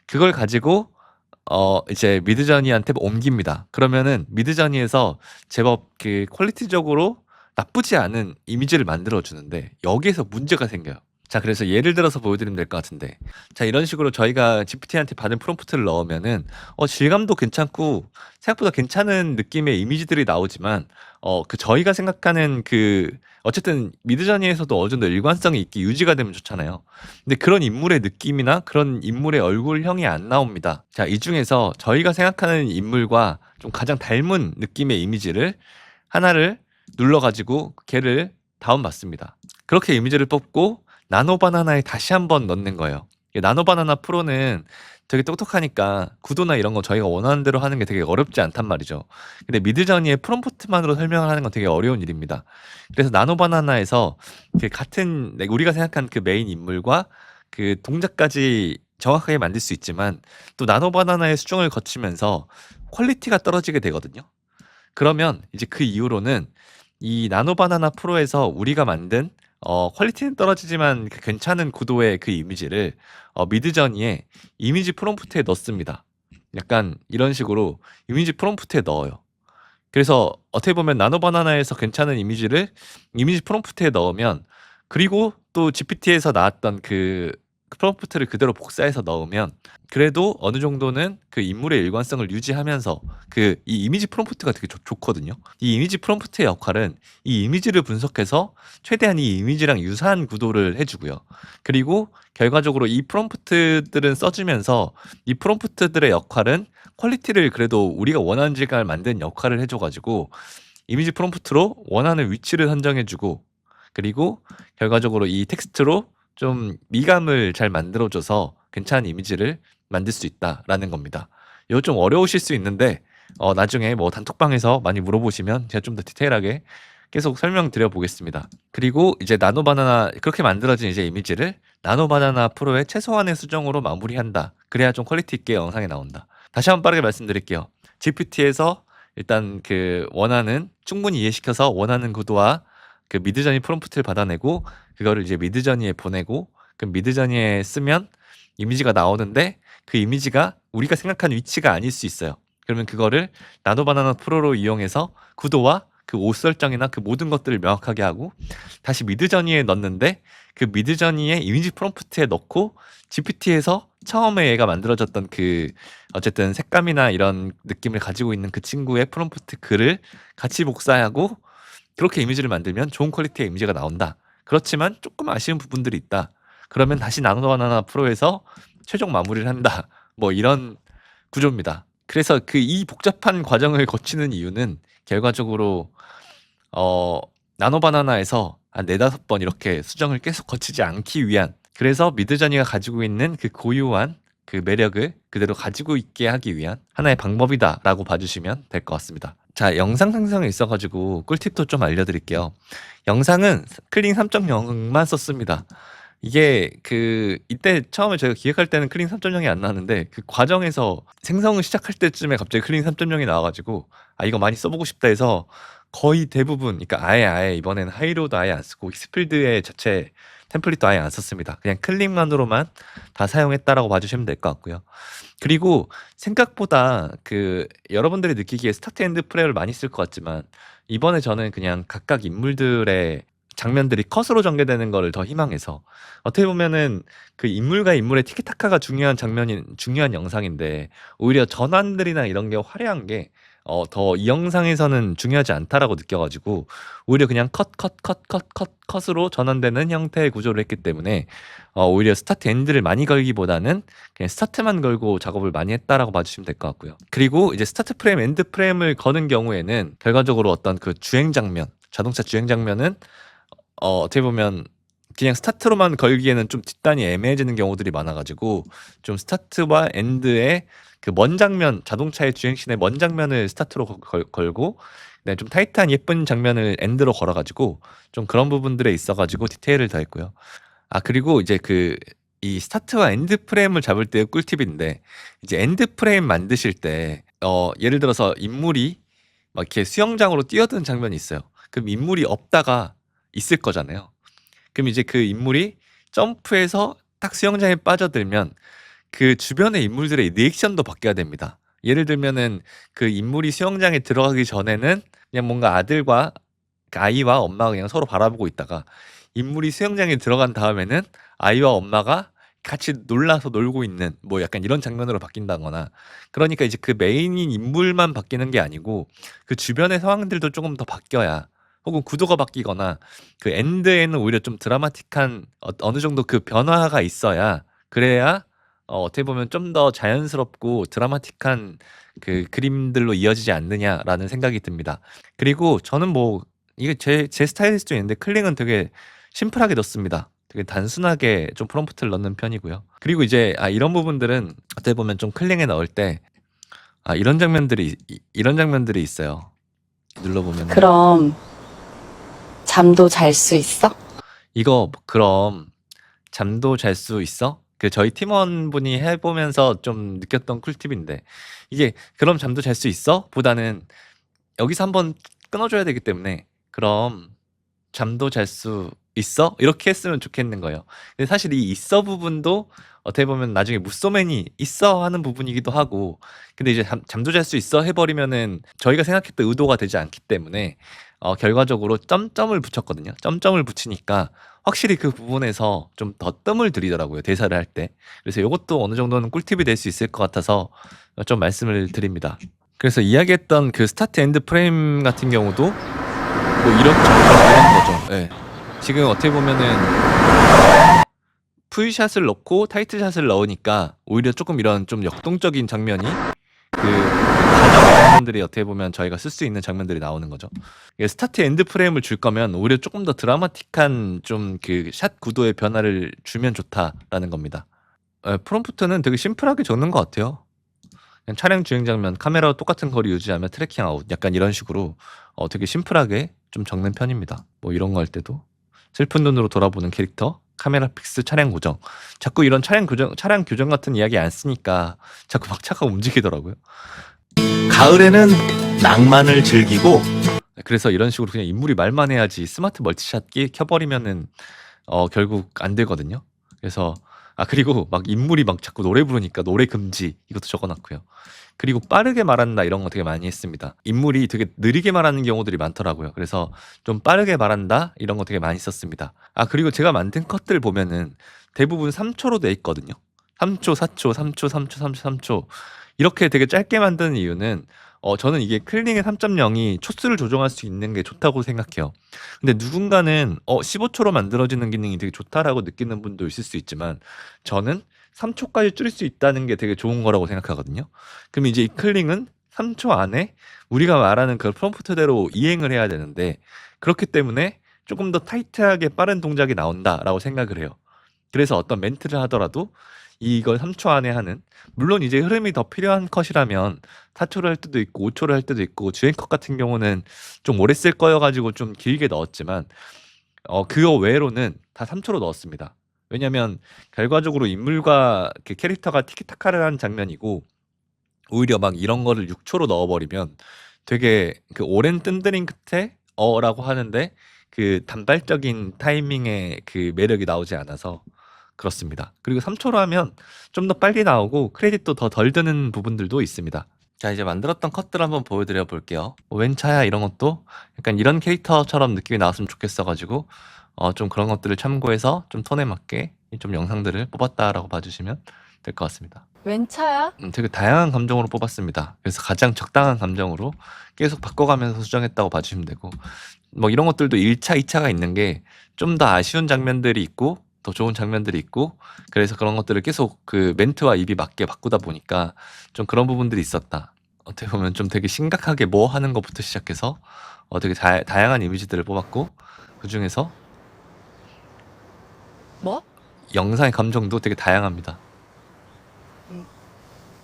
그걸 가지고 이제 미드저니한테 옮깁니다. 그러면은 미드저니에서 제법 그 퀄리티적으로 나쁘지 않은 이미지를 만들어주는데 여기에서 문제가 생겨요. 자, 그래서 예를 들어서 보여드리면 될 것 같은데, 자, 이런 식으로 저희가 GPT한테 받은 프롬프트를 넣으면은 질감도 괜찮고 생각보다 괜찮은 느낌의 이미지들이 나오지만 그 저희가 생각하는 그 어쨌든 미드저니에서도 어느 정도 일관성이 있게 유지가 되면 좋잖아요. 근데 그런 인물의 느낌이나 그런 인물의 얼굴형이 안 나옵니다. 자, 이 중에서 저희가 생각하는 인물과 좀 가장 닮은 느낌의 이미지를 하나를 눌러가지고 걔를 다운받습니다. 그렇게 이미지를 뽑고 나노바나나에 다시 한번 넣는 거예요. 나노바나나 프로는 되게 똑똑하니까 구도나 이런 거 저희가 원하는 대로 하는 게 되게 어렵지 않단 말이죠. 근데 미드저니의 프롬프트만으로 설명을 하는 건 되게 어려운 일입니다. 그래서 나노바나나에서 그 같은 우리가 생각한 그 메인 인물과 그 동작까지 정확하게 만들 수 있지만 또 나노바나나의 수정을 거치면서 퀄리티가 떨어지게 되거든요. 그러면 이제 그 이후로는 이 나노바나나 프로에서 우리가 만든 퀄리티는 떨어지지만 그 괜찮은 구도의 그 이미지를 미드저니에 이미지 프롬프트에 넣습니다. 약간 이런 식으로 이미지 프롬프트에 넣어요. 그래서 어떻게 보면 나노바나나에서 괜찮은 이미지를 이미지 프롬프트에 넣으면, 그리고 또 GPT에서 나왔던 그 프롬프트를 그대로 복사해서 넣으면 그래도 어느 정도는 그 인물의 일관성을 유지하면서 이 이미지 프롬프트가 되게 좋거든요. 이 이미지 프롬프트의 역할은 이 이미지를 분석해서 최대한 이 이미지랑 유사한 구도를 해주고요. 그리고 결과적으로 이 프롬프트들은 써주면서 이 프롬프트들의 역할은 퀄리티를 그래도 우리가 원하는 질감을 만든 역할을 해줘가지고 이미지 프롬프트로 원하는 위치를 선정해주고, 그리고 결과적으로 이 텍스트로 좀 미감을 잘 만들어줘서 괜찮은 이미지를 만들 수 있다라는 겁니다. 이거 좀 어려우실 수 있는데 나중에 뭐 단톡방에서 많이 물어보시면 제가 좀 더 디테일하게 계속 설명드려 보겠습니다. 그리고 이제 나노바나나 그렇게 만들어진 이제 이미지를 나노바나나 프로의 최소한의 수정으로 마무리한다. 그래야 좀 퀄리티 있게 영상에 나온다. 다시 한번 빠르게 말씀드릴게요. GPT에서 일단 그 충분히 이해시켜서 원하는 구도와 그 미드저니 프롬프트를 받아내고 그거를 이제 미드저니에 보내고, 그럼 미드저니에 쓰면 이미지가 나오는데 그 이미지가 우리가 생각한 위치가 아닐 수 있어요. 그러면 그거를 나노바나나 프로로 이용해서 구도와 그 옷 설정이나 그 모든 것들을 명확하게 하고 다시 미드저니에 넣는데 그 미드저니의 이미지 프롬프트에 넣고 GPT에서 처음에 얘가 만들어졌던 그 어쨌든 색감이나 이런 느낌을 가지고 있는 그 친구의 프롬프트 글을 같이 복사하고 그렇게 이미지를 만들면 좋은 퀄리티의 이미지가 나온다. 그렇지만 조금 아쉬운 부분들이 있다. 그러면 다시 나노바나나 프로에서 최종 마무리를 한다. 뭐 이런 구조입니다. 그래서 이 복잡한 과정을 거치는 이유는 결과적으로 나노바나나에서 한 4-5번 이렇게 수정을 계속 거치지 않기 위한, 그래서 미드저니가 가지고 있는 그 고유한 그 매력을 그대로 가지고 있게 하기 위한 하나의 방법이다라고 봐주시면 될 것 같습니다. 자, 영상 생성에 있어가지고 꿀팁도 좀 알려드릴게요. 영상은 클링 3.0만 썼습니다. 이게 이때 처음에 저희가 기획할 때는 클링 3.0이 안 나왔는데 그 과정에서 생성을 시작할 때쯤에 갑자기 클링 3.0이 나와가지고 이거 많이 써보고 싶다 해서 거의 대부분, 그러니까 아예 이번에는 하이로도 아예 안 쓰고 익스필드의 자체 템플릿도 아예 안 썼습니다. 그냥 클릭만으로만 다 사용했다라고 봐주시면 될 것 같고요. 그리고 생각보다 여러분들이 느끼기에 스타트 앤드 프레어를 많이 쓸 것 같지만 이번에 저는 그냥 각각 인물들의 장면들이 컷으로 전개되는 거를 더 희망해서, 어떻게 보면은 그 인물과 인물의 티키타카가 중요한 영상인데 오히려 전환들이나 이런 게 화려한 게 더 이 영상에서는 중요하지 않다라고 느껴가지고 오히려 그냥 컷으로 전환되는 형태의 구조를 했기 때문에 오히려 스타트 엔드를 많이 걸기보다는 그냥 스타트만 걸고 작업을 많이 했다라고 봐주시면 될 것 같고요. 그리고 이제 스타트 프레임, 엔드 프레임을 거는 경우에는 결과적으로 어떤 그 주행 장면, 자동차 주행 장면은 어떻게 보면 그냥 스타트로만 걸기에는 좀 뒷단이 애매해지는 경우들이 많아가지고 좀 스타트와 엔드의 그 먼 장면, 자동차의 주행씬의 먼 장면을 스타트로 걸고 네, 좀 타이트한 예쁜 장면을 엔드로 걸어가지고 좀 그런 부분들에 있어가지고 디테일을 더했고요. 아 그리고 이제 그 이 스타트와 엔드 프레임을 잡을 때 꿀팁인데 이제 엔드 프레임 만드실 때 예를 들어서 인물이 막 이렇게 수영장으로 뛰어드는 장면이 있어요. 그럼 인물이 없다가 있을 거잖아요. 그럼 이제 그 인물이 점프해서 딱 수영장에 빠져들면 그 주변의 인물들의 리액션도 바뀌어야 됩니다. 예를 들면은 그 인물이 수영장에 들어가기 전에는 그냥 뭔가 아들과 그 아이와 엄마가 그냥 서로 바라보고 있다가 인물이 수영장에 들어간 다음에는 아이와 엄마가 같이 놀라서 놀고 있는 뭐 약간 이런 장면으로 바뀐다거나 그러니까 이제 그 메인인 인물만 바뀌는 게 아니고 그 주변의 상황들도 조금 더 바뀌어야 혹은 구도가 바뀌거나 그 엔드에는 오히려 좀 드라마틱한 어느 정도 그 변화가 있어야 그래야 어떻게 보면 좀 더 자연스럽고 드라마틱한 그 그림들로 이어지지 않느냐라는 생각이 듭니다. 그리고 저는 뭐 이게 제 스타일일 수도 있는데 클링은 되게 심플하게 넣습니다. 되게 단순하게 좀 프롬프트를 넣는 편이고요. 그리고 이제 이런 부분들은 어떻게 보면 좀 클링에 넣을 때 이런 장면들이 있어요. 눌러보면 그럼 잠도 잘 수 있어? 이거 그럼 잠도 잘 수 있어? 그 저희 팀원분이 해보면서 좀 느꼈던 꿀팁인데 이게 그럼 잠도 잘 수 있어? 보다는 여기서 한번 끊어줘야 되기 때문에 그럼 잠도 잘 수 있어? 이렇게 했으면 좋겠는 거예요. 근데 사실 이 있어 부분도 어떻게 보면 나중에 무소맨이 있어 하는 부분이기도 하고 근데 이제 잠도 잘 수 있어 해버리면은 저희가 생각했던 의도가 되지 않기 때문에 결과적으로 점점을 붙였거든요. 점점을 붙이니까 확실히 그 부분에서 좀 더 뜸을 들이더라고요. 대사를 할 때. 그래서 이것도 어느 정도는 꿀팁이 될 수 있을 것 같아서 좀 말씀을 드립니다. 그래서 이야기했던 그 스타트 엔드 프레임 같은 경우도 뭐 이런 거죠. 예. 지금 어떻게 보면은 풀샷을 넣고 타이틀샷을 넣으니까 오히려 조금 이런 좀 역동적인 장면이 그 장면들이 어떻게 보면 저희가 쓸 수 있는 장면들이 나오는 거죠. 스타트 엔드 프레임을 줄 거면 오히려 조금 더 드라마틱한 좀 그 샷 구도의 변화를 주면 좋다라는 겁니다. 프롬프트는 되게 심플하게 적는 것 같아요. 그냥 차량 주행 장면 카메라와 똑같은 거리 유지하며 트래킹 아웃 약간 이런 식으로 되게 심플하게 좀 적는 편입니다. 뭐 이런 거 할 때도 슬픈 눈으로 돌아보는 캐릭터 카메라 픽스 차량 고정 자꾸 이런 차량 교정 같은 이야기 안 쓰니까 자꾸 막 차가 움직이더라고요. 가을에는 낭만을 즐기고 그래서 이런 식으로 그냥 인물이 말만 해야지 스마트 멀티샷 켜버리면은 결국 안 되거든요. 그래서 그리고 막 인물이 막 자꾸 노래 부르니까 노래 금지 이것도 적어놨고요. 그리고 빠르게 말한다 이런 거 되게 많이 했습니다. 인물이 되게 느리게 말하는 경우들이 많더라고요. 그래서 좀 빠르게 말한다 이런 거 되게 많이 썼습니다. 그리고 제가 만든 컷들 보면은 대부분 3초로 돼 있거든요. 3초, 4초, 3초, 3초, 3초, 3초 이렇게 되게 짧게 만드는 이유는 저는 이게 클링의 3.0이 초수를 조정할 수 있는 게 좋다고 생각해요. 근데 누군가는 15초로 만들어지는 기능이 되게 좋다라고 느끼는 분도 있을 수 있지만 저는 3초까지 줄일 수 있다는 게 되게 좋은 거라고 생각하거든요. 그럼 이제 이 클링은 3초 안에 우리가 말하는 그 프롬프트대로 이행을 해야 되는데 그렇기 때문에 조금 더 타이트하게 빠른 동작이 나온다라고 생각을 해요. 그래서 어떤 멘트를 하더라도 이걸 3초 안에 하는 물론 이제 흐름이 더 필요한 컷이라면 4초를 할 때도 있고 5초를 할 때도 있고 주행 컷 같은 경우는 좀 오래 쓸 거여가지고 좀 길게 넣었지만 그거 외로는 다 3초로 넣었습니다. 왜냐면 결과적으로 인물과 그 캐릭터가 티키타카를 하는 장면이고 오히려 막 이런 거를 6초로 넣어버리면 되게 그 오랜 뜸들인 끝에 라고 하는데 그 단발적인 타이밍의 그 매력이 나오지 않아서 그렇습니다. 그리고 3초로 하면 좀 더 빨리 나오고 크레딧도 더 덜 드는 부분들도 있습니다. 자 이제 만들었던 컷들 한번 보여드려 볼게요. 웬 차야 이런 것도 약간 이런 캐릭터처럼 느낌이 나왔으면 좋겠어가지고 좀 그런 것들을 참고해서 좀 톤에 맞게 좀 영상들을 뽑았다라고 봐주시면 될 것 같습니다. 웬 차야? 되게 다양한 감정으로 뽑았습니다. 그래서 가장 적당한 감정으로 계속 바꿔가면서 수정했다고 봐주시면 되고, 뭐 이런 것들도 1차, 2차가 있는 게 좀 더 아쉬운 장면들이 있고 더 좋은 장면들이 있고, 그래서 그런 것들을 계속 그 멘트와 입이 맞게 바꾸다 보니까 좀 그런 부분들이 있었다. 어떻게 보면 좀 되게 심각하게 뭐 하는 것부터 시작해서 되게 다양한 이미지들을 뽑았고, 그 중에서 뭐? 영상의 감정도 되게 다양합니다.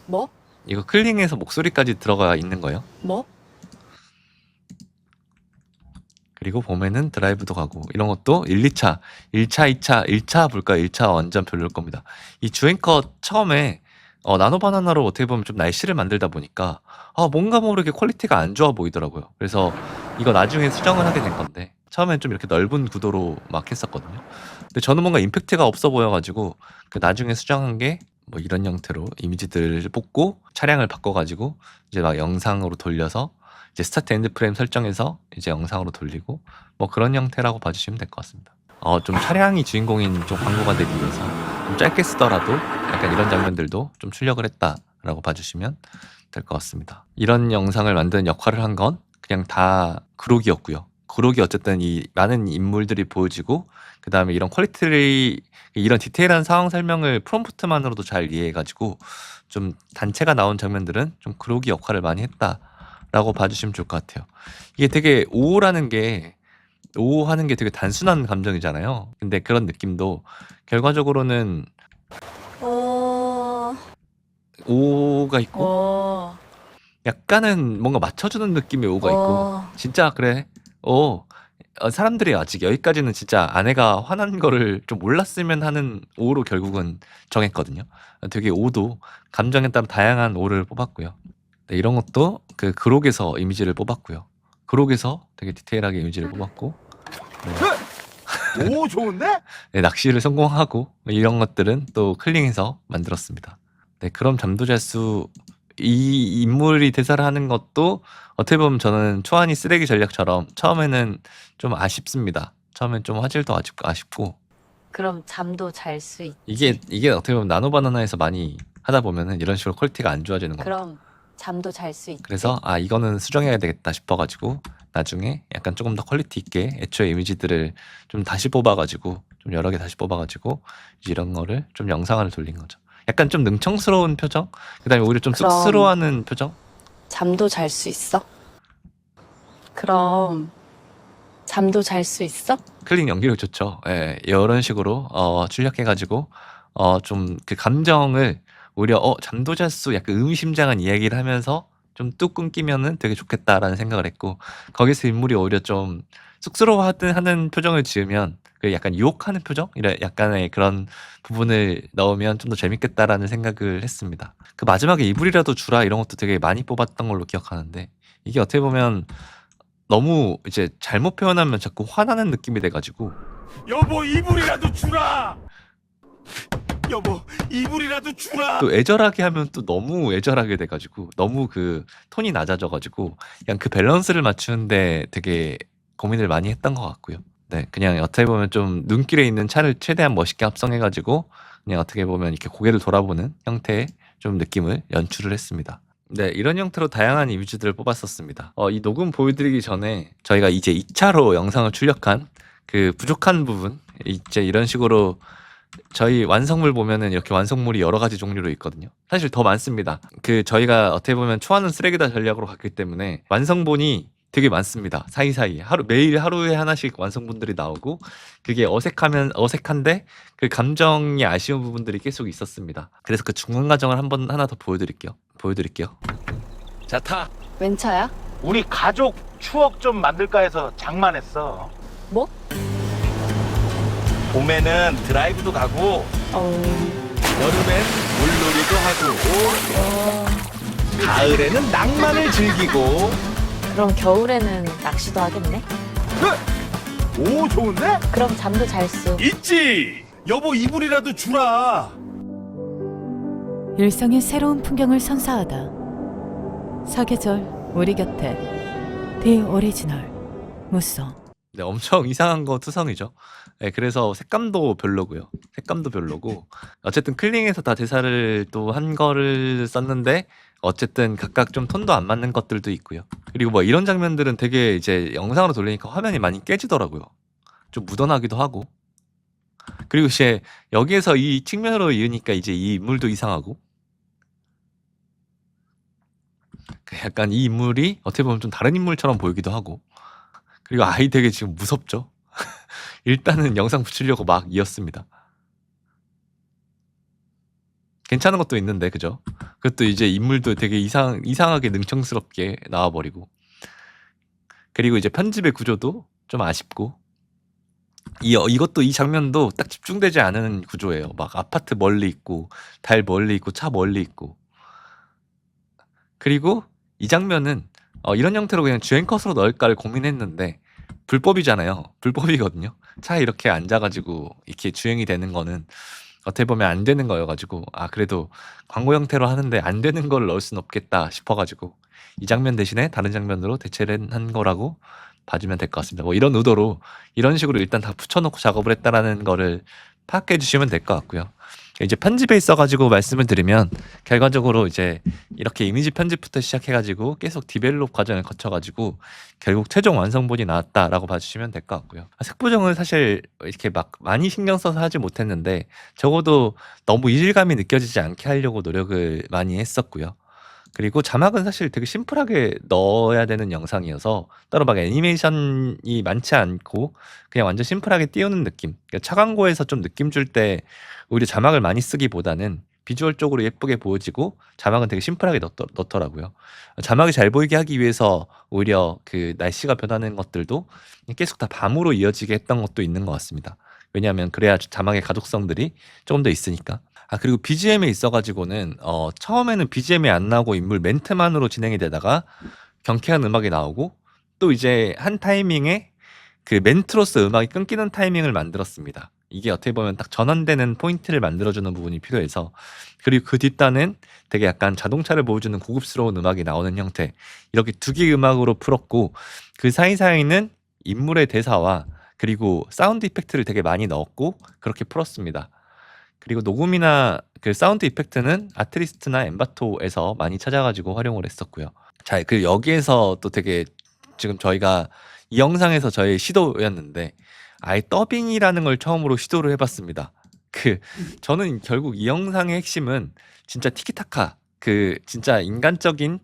뭐? 이거 클링해서 목소리까지 들어가 있는 거예요. 뭐? 그리고 봄에는 드라이브도 가고, 이런 것도 1, 2차, 1차, 2차, 1차 볼까요? 1차 완전 별로일 겁니다. 이 주앵커 처음에 나노바나나로 어떻게 보면 좀 날씨를 만들다 보니까 뭔가 모르게 퀄리티가 안 좋아 보이더라고요. 그래서 이거 나중에 수정을 하게 된 건데, 처음엔 좀 이렇게 넓은 구도로 막 했었거든요. 근데 저는 뭔가 임팩트가 없어 보여가지고 그 나중에 수정한 게 뭐 이런 형태로 이미지들을 뽑고 차량을 바꿔가지고 이제 막 영상으로 돌려서 이제 스타트 엔드 프레임 설정해서 이제 영상으로 돌리고 뭐 그런 형태라고 봐주시면 될 것 같습니다. 좀 차량이 주인공인 좀 광고가 되기 위해서 좀 짧게 쓰더라도 약간 이런 장면들도 좀 출력을 했다라고 봐주시면 될 것 같습니다. 이런 영상을 만드는 역할을 한 건 그냥 다 그록이었고요. 그록이 어쨌든 이 많은 인물들이 보여지고, 그 다음에 이런 퀄리티를, 이런 디테일한 상황 설명을 프롬프트만으로도 잘 이해해가지고 좀 단체가 나온 장면들은 좀 그록이 역할을 많이 했다라고 봐주시면 좋을 것 같아요. 이게 되게 오하는 게 되게 단순한 감정이잖아요. 근데 그런 느낌도 결과적으로는 오가 있고 약간은 뭔가 맞춰주는 느낌의 오가 있고, 진짜 그래 사람들이 아직 여기까지는 진짜 아내가 화난 거를 좀 몰랐으면 하는 오로 결국은 정했거든요. 되게 오도 감정에 따라 다양한 오를 뽑았고요. 네, 이런 것도 그 그록에서 이미지를 뽑았고요. 그록에서 되게 디테일하게 이미지를 뽑았고, 오, 좋은데? 네, 낚시를 성공하고 이런 것들은 또 클링해서 만들었습니다. 네, 그럼 잠도 잘 수, 이 인물이 대사를 하는 것도 어떻게 보면 저는 초안이 쓰레기 전략처럼 처음에는 좀 아쉽습니다. 처음엔 좀 화질도 아쉽고, 그럼 잠도 잘 수 있. 이게 어떻게 보면 나노바나나에서 많이 하다 보면은 이런 식으로 퀄리티가 안 좋아지는 겁니다. 그럼 잠도 잘 수 있. 그래서 이거는 수정해야 되겠다 싶어가지고 나중에 약간 조금 더 퀄리티 있게 애초에 이미지들을 좀 다시 뽑아가지고, 좀 여러 개 다시 뽑아가지고 이제 이런 거를 좀 영상을 돌린 거죠. 약간 좀 능청스러운 표정, 그다음에 오히려 좀 그럼 쑥스러워하는 표정. 잠도 잘 수 있어? 그럼 잠도 잘 수 있어? 클릭 연기력 좋죠. 예, 이런 식으로 출력해가지고 좀 그 감정을 오히려 잠도 잘 수, 약간 의미심장한 이야기를 하면서 좀 뚝 끊기면은 되게 좋겠다라는 생각을 했고, 거기서 인물이 오히려 좀 쑥스러워하는 표정을 지으면 그 약간 유혹하는 표정? 이런 약간의 그런 부분을 넣으면 좀 더 재밌겠다라는 생각을 했습니다. 그 마지막에 이불이라도 주라 이런 것도 되게 많이 뽑았던 걸로 기억하는데, 이게 어떻게 보면 너무 이제 잘못 표현하면 자꾸 화나는 느낌이 돼가지고, 여보, 이불이라도 주라! 여보, 이불이라도 주라! 또 애절하게 하면 또 너무 애절하게 돼가지고 너무 그 톤이 낮아져가지고 그냥 그 밸런스를 맞추는데 되게 고민을 많이 했던 것 같고요. 네, 그냥 어떻게 보면 좀 눈길에 있는 차를 최대한 멋있게 합성해가지고 그냥 어떻게 보면 이렇게 고개를 돌아보는 형태의 좀 느낌을 연출을 했습니다. 네, 이런 형태로 다양한 이미지들을 뽑았었습니다. 이 녹음 보여드리기 전에 저희가 이제 2차로 영상을 출력한 그 부족한 부분, 이제 이런 식으로 저희 완성물 보면은 이렇게 완성물이 여러 가지 종류로 있거든요. 사실 더 많습니다. 그 저희가 어떻게 보면 초안은 쓰레기다 전략으로 갔기 때문에 완성본이 되게 많습니다. 사이사이에 매일 하루에 하나씩 완성본들이 나오고, 그게 어색한데 그 감정이 아쉬운 부분들이 계속 있었습니다. 그래서 그 중간 과정을 하나 더 보여드릴게요. 자, 타. 웬 차야? 우리 가족 추억 좀 만들까 해서 장만했어. 뭐? 봄에는 드라이브도 가고, 여름엔 물놀이도 하고, 가을에는 낭만을 즐기고. 그럼 겨울에는 낚시도 하겠네? 오, 좋은데? 그럼 잠도 잘 수. 있지! 여보, 이불이라도 주라! 일상의 새로운 풍경을 선사하다. 사계절 우리 곁에 디 오리지널 무쏘. 네, 엄청 이상한 거 투성이죠. 네, 그래서 색감도 별로고요. 색감도 별로고 어쨌든 클링에서 다 대사를 또 한 거를 썼는데 어쨌든 각각 좀 톤도 안 맞는 것들도 있고요. 그리고 뭐 이런 장면들은 되게 이제 영상으로 돌리니까 화면이 많이 깨지더라고요. 좀 묻어나기도 하고. 그리고 이제 여기에서 이 측면으로 이으니까 이제 이 인물도 이상하고. 약간 이 인물이 어떻게 보면 좀 다른 인물처럼 보이기도 하고. 그리고 아이 되게 지금 무섭죠. 일단은 영상 붙이려고 막 이었습니다. 괜찮은 것도 있는데 그죠? 그것도 이제 인물도 되게 이상하게 능청스럽게 나와버리고. 그리고 이제 편집의 구조도 좀 아쉽고. 이것도 이 장면도 딱 집중되지 않은 구조예요. 막 아파트 멀리 있고 달 멀리 있고 차 멀리 있고. 그리고 이 장면은 이런 형태로 그냥 주행컷으로 넣을까를 고민했는데 불법이잖아요. 불법이거든요. 차에 이렇게 앉아가지고 이렇게 주행이 되는 거는 어떻게 보면 안 되는 거여가지고 그래도 광고 형태로 하는데 안 되는 걸 넣을 순 없겠다 싶어가지고 이 장면 대신에 다른 장면으로 대체를 한 거라고 봐주면 될 것 같습니다. 뭐 이런 의도로 이런 식으로 일단 다 붙여놓고 작업을 했다라는 거를 파악해 주시면 될 것 같고요. 이제 편집에 있어가지고 말씀을 드리면 결과적으로 이제 이렇게 이미지 편집부터 시작해가지고 계속 디벨롭 과정을 거쳐가지고 결국 최종 완성본이 나왔다라고 봐주시면 될 것 같고요. 색 보정은 사실 이렇게 막 많이 신경 써서 하지 못했는데 적어도 너무 이질감이 느껴지지 않게 하려고 노력을 많이 했었고요. 그리고 자막은 사실 되게 심플하게 넣어야 되는 영상이어서 따로 막 애니메이션이 많지 않고 그냥 완전 심플하게 띄우는 느낌. 그러니까 차광고에서 좀 느낌 줄 때 오히려 자막을 많이 쓰기보다는 비주얼적으로 예쁘게 보여지고 자막은 되게 심플하게 넣더라고요. 자막이 잘 보이게 하기 위해서 오히려 그 날씨가 변하는 것들도 계속 다 밤으로 이어지게 했던 것도 있는 것 같습니다. 왜냐하면 그래야 자막의 가독성들이 조금 더 있으니까. 그리고 BGM에 있어가지고는 처음에는 BGM이 안 나오고 인물 멘트만으로 진행이 되다가 경쾌한 음악이 나오고 또 이제 한 타이밍에 그 멘트로서 음악이 끊기는 타이밍을 만들었습니다. 이게 어떻게 보면 딱 전환되는 포인트를 만들어주는 부분이 필요해서. 그리고 그 뒷단은 되게 약간 자동차를 보여주는 고급스러운 음악이 나오는 형태, 이렇게 두 개의 음악으로 풀었고 그 사이사이는 인물의 대사와 그리고 사운드 이펙트를 되게 많이 넣었고 그렇게 풀었습니다. 그리고 녹음이나 그 사운드 이펙트는 아트리스트나 엠바토에서 많이 찾아가지고 활용을 했었고요. 자, 그 여기에서 또 되게 지금 저희가 이 영상에서 저의 시도였는데 아예 더빙이라는 걸 처음으로 시도를 해봤습니다. 저는 결국 이 영상의 핵심은 진짜 티키타카, 진짜 인간적인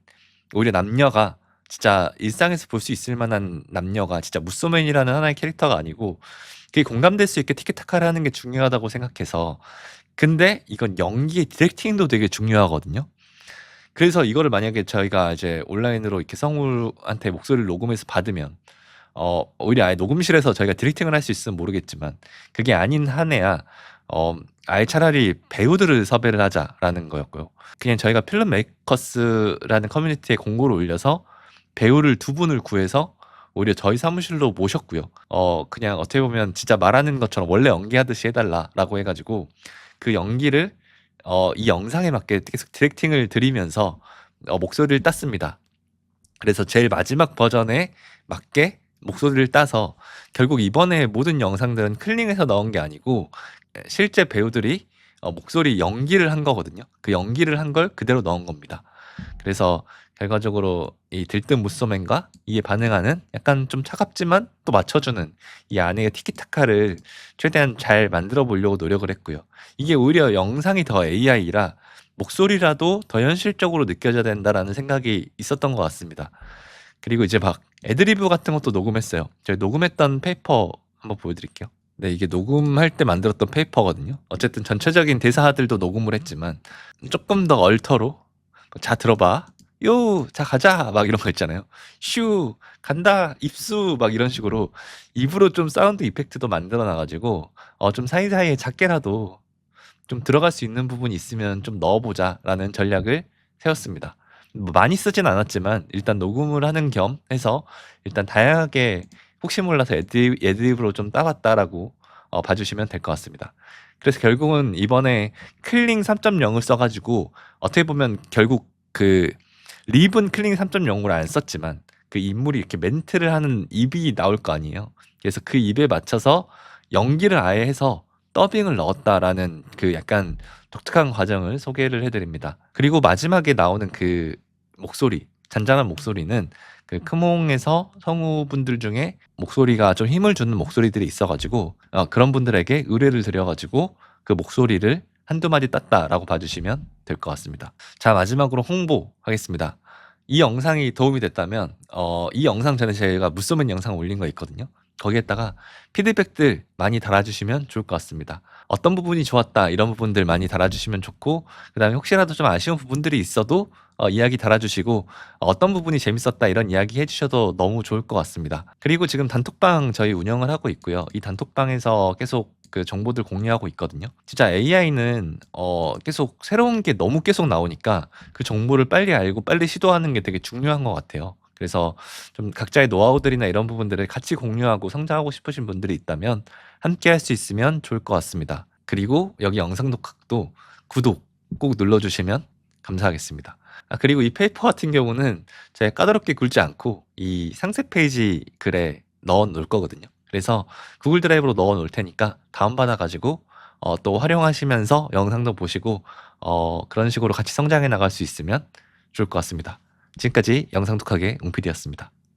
오히려 남녀가 진짜 일상에서 볼 수 있을 만한 남녀가 진짜 무소맨이라는 하나의 캐릭터가 아니고 그게 공감될 수 있게 티키타카를 하는 게 중요하다고 생각해서. 근데 이건 연기의 디렉팅도 되게 중요하거든요. 그래서 이거를 만약에 저희가 이제 온라인으로 이렇게 성우한테 목소리를 녹음해서 받으면 오히려 아예 녹음실에서 저희가 디렉팅을 할 수 있으면 모르겠지만 그게 아닌 한에야 아예 차라리 배우들을 섭외를 하자라는 거였고요. 그냥 저희가 필름 메이커스라는 커뮤니티에 공고를 올려서 배우를 2분을 구해서 오히려 저희 사무실로 모셨고요. 그냥 어떻게 보면 진짜 말하는 것처럼 원래 연기하듯이 해달라라고 해가지고 그 연기를 이 영상에 맞게 계속 디렉팅을 드리면서 목소리를 땄습니다. 그래서 제일 마지막 버전에 맞게 목소리를 따서 결국 이번에 모든 영상들은 클링에서 넣은 게 아니고 실제 배우들이 목소리 연기를 한 거거든요. 그 연기를 한 걸 그대로 넣은 겁니다. 그래서 결과적으로 이 들뜬 무소맨과 이에 반응하는 약간 좀 차갑지만 또 맞춰주는 이 안의 티키타카를 최대한 잘 만들어 보려고 노력을 했고요. 이게 오히려 영상이 더 AI라 목소리라도 더 현실적으로 느껴져야 된다라는 생각이 있었던 것 같습니다. 그리고 이제 막 애드리브 같은 것도 녹음했어요. 저희 녹음했던 페이퍼 한번 보여드릴게요. 네, 이게 녹음할 때 만들었던 페이퍼거든요. 어쨌든 전체적인 대사들도 녹음을 했지만 조금 더 얼터로 자 들어봐, 요, 자 가자 막 이런 거 있잖아요. 슈, 간다, 입수 막 이런 식으로 입으로 좀 사운드 이펙트도 만들어 놔가지고 좀 사이사이에 작게라도 좀 들어갈 수 있는 부분이 있으면 좀 넣어보자라는 전략을 세웠습니다. 뭐 많이 쓰진 않았지만 일단 녹음을 하는 겸 해서 일단 다양하게 혹시 몰라서 애드립으로 좀 따봤다라고 봐주시면 될 것 같습니다. 그래서 결국은 이번에 클링 3.0을 써가지고 어떻게 보면 결국 그 립은 클링 3.0으로 안 썼지만 그 인물이 이렇게 멘트를 하는 입이 나올 거 아니에요. 그래서 그 입에 맞춰서 연기를 아예 해서 더빙을 넣었다라는 그 약간 독특한 과정을 소개를 해드립니다. 그리고 마지막에 나오는 그 목소리, 잔잔한 목소리는 그 크몽에서 성우분들 중에 목소리가 좀 힘을 주는 목소리들이 있어가지고 그런 분들에게 의뢰를 드려가지고 그 목소리를 한두 마디 땄다라고 봐주시면 될 것 같습니다. 자, 마지막으로 홍보하겠습니다. 이 영상이 도움이 됐다면 이 영상 전에 제가 무쏘맨 영상 올린 거 있거든요. 거기에다가 피드백들 많이 달아주시면 좋을 것 같습니다. 어떤 부분이 좋았다 이런 부분들 많이 달아주시면 좋고, 그 다음에 혹시라도 좀 아쉬운 부분들이 있어도 이야기 달아주시고, 어떤 부분이 재밌었다 이런 이야기 해주셔도 너무 좋을 것 같습니다. 그리고 지금 단톡방 저희 운영을 하고 있고요. 이 단톡방에서 계속 그 정보들 공유하고 있거든요. 진짜 AI는 계속 새로운 게 너무 계속 나오니까 그 정보를 빨리 알고 빨리 시도하는 게 되게 중요한 것 같아요. 그래서 좀 각자의 노하우들이나 이런 부분들을 같이 공유하고 성장하고 싶으신 분들이 있다면 함께 할 수 있으면 좋을 것 같습니다. 그리고 여기 영상 독학도 구독 꼭 눌러주시면 감사하겠습니다. 그리고 이 페이퍼 같은 경우는 제가 까다롭게 굴지 않고 이 상세 페이지 글에 넣어 놓을 거거든요. 그래서 구글 드라이브로 넣어 놓을 테니까 다운받아 가지고 또 활용하시면서 영상도 보시고 그런 식으로 같이 성장해 나갈 수 있으면 좋을 것 같습니다. 지금까지 영상 독학의 웅PD였습니다.